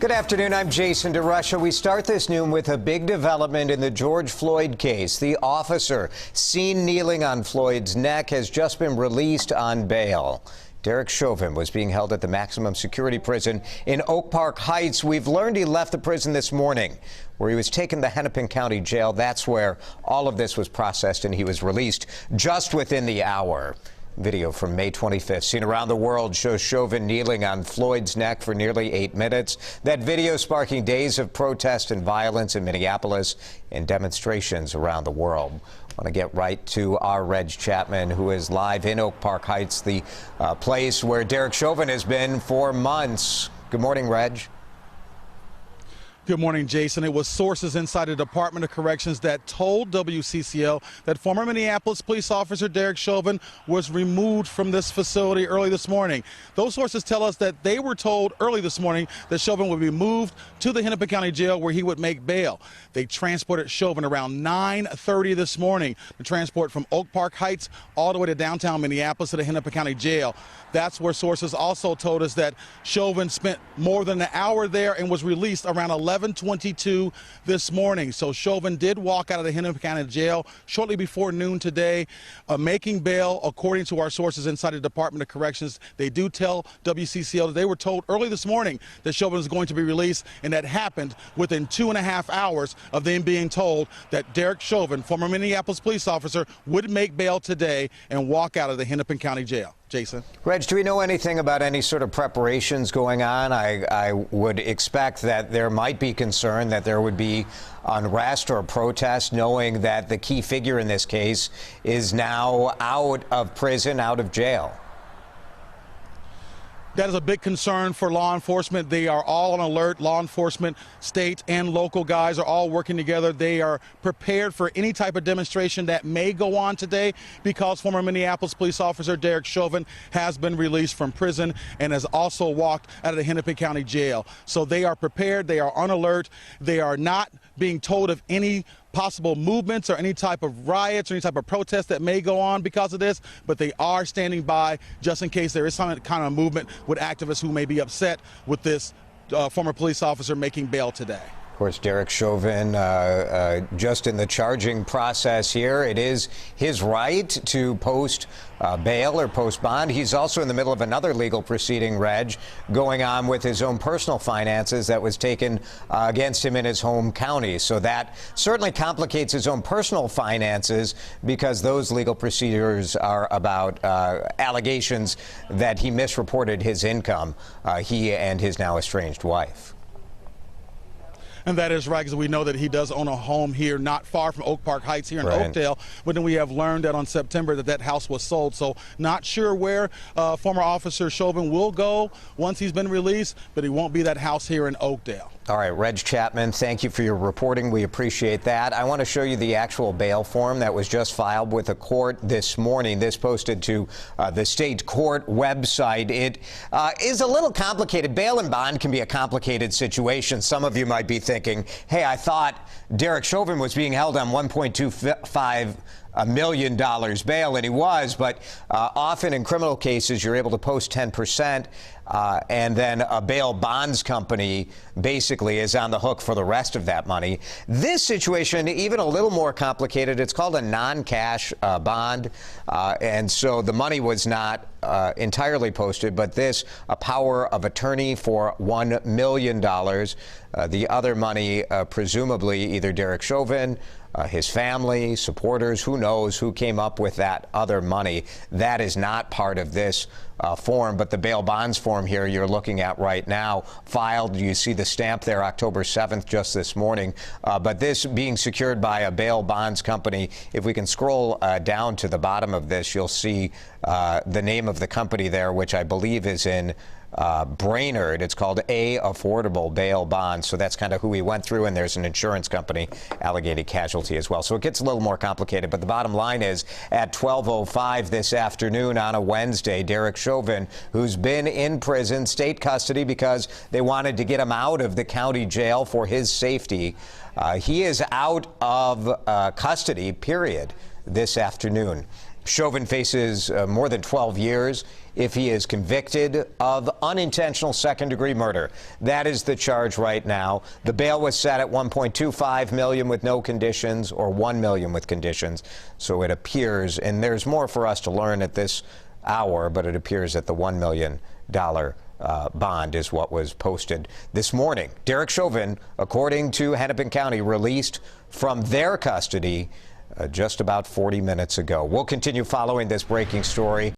Good afternoon. I'm Jason DeRusha. We start this noon with a big development in the George Floyd case. The officer seen kneeling on Floyd's neck has just been released on bail. Derek Chauvin was being held at the maximum security prison in Oak Park Heights. We've learned he left the prison this morning, where he was taken to the Hennepin County Jail. That's where all of this was processed, and he was released just within the hour. Video from May 25th, seen around the world, shows Chauvin kneeling on Floyd's neck for nearly 8 minutes. That video sparking days of protest and violence in Minneapolis and demonstrations around the world. I want to get right to our Reg Chapman, who is live in Oak Park Heights, the place where Derek Chauvin has been for months. Good morning, Reg. Good morning, Jason. It was sources inside the Department of Corrections that told WCCO that former Minneapolis police officer Derek Chauvin was removed from this facility early this morning. Those sources tell us that they were told early this morning that Chauvin would be moved to the Hennepin County Jail, where he would make bail. They transported Chauvin around 9:30 this morning to transport from Oak Park Heights all the way to downtown Minneapolis to the Hennepin County Jail. That's where sources also told us that Chauvin spent more than an hour there and was released around 11:22 this morning. So Chauvin did walk out of the Hennepin County Jail shortly before noon today, making bail. According to our sources inside the Department of Corrections, they do tell WCCO that they were told early this morning that Chauvin was going to be released, and that happened within 2.5 hours of them being told that Derek Chauvin, former Minneapolis police officer, would make bail today and walk out of the Hennepin County Jail. Jason. Reg, do we know anything about any sort of preparations going on? I would expect that there might be concern that there would be unrest or protest, knowing that the key figure in this case is now out of prison, out of jail. That is a big concern for law enforcement. They are all on alert. Law enforcement, state and local guys are all working together. They are prepared for any type of demonstration that may go on today, because former Minneapolis police officer Derek Chauvin has been released from prison and has also walked out of the Hennepin County Jail. So they are prepared. They are on alert. They are not being told of any possible movements or any type of riots or any type of protest that may go on because of this, but they are standing by just in case there is some kind of movement with activists who may be upset with this former police officer making bail today. Of course, Derek Chauvin just in the charging process here. It is his right to post bail or post bond. He's also in the middle of another legal proceeding, Reg, going on with his own personal finances that was taken against him in his home county. So that certainly complicates his own personal finances, because those legal procedures are about allegations that he misreported his income, he and his now estranged wife. And that is right, because we know that he does own a home here not far from Oak Park Heights here in Oakdale. But then we have learned that on September that house was sold. So not sure where former officer Chauvin will go once he's been released, but he won't be that house here in Oakdale. All right, Reg Chapman, thank you for your reporting. We appreciate that. I want to show you the actual bail form that was just filed with the court this morning. This posted to the state court website. It is a little complicated. Bail and bond can be a complicated situation. Some of you might be thinking, hey, I thought Derek Chauvin was being held on $1.25 million bail, and he was, but often in criminal cases you're able to post 10%, and then a bail bonds company basically is on the hook for the rest of that money. This situation, even a little more complicated. It's called a non-cash bond, and so the money was not entirely posted, but this, a power of attorney for $1 million. The other money, presumably either Derek Chauvin, his family, supporters, who knows who came up with that other money. That is not part of this form, but the bail bonds form here you're looking at right now, filed, you see the stamp there, October 7th, just this morning. But this being secured by a bail bonds company. If we can scroll down to the bottom of this, you'll see the name of the company there, which I believe is in Brainerd. It's called A Affordable Bail Bonds. So that's kind of who we went through, and there's an insurance company, Allegheny Casualty, as well. So it gets a little more complicated, but the bottom line is at 12:05 this afternoon on a Wednesday, Derek Chauvin, who's been in prison, state custody, because they wanted to get him out of the county jail for his safety. He is out of custody, period, this afternoon. Chauvin faces more than 12 years if he is convicted of unintentional second-degree murder. That is the charge right now. The bail was set at $1.25 million with no conditions, or $1 million with conditions. So it appears, and there's more for us to learn at this hour, but it appears that the $1 million bond is what was posted this morning. Derek Chauvin, according to Hennepin County, released from their custody just about 40 minutes ago. We'll continue following this breaking story.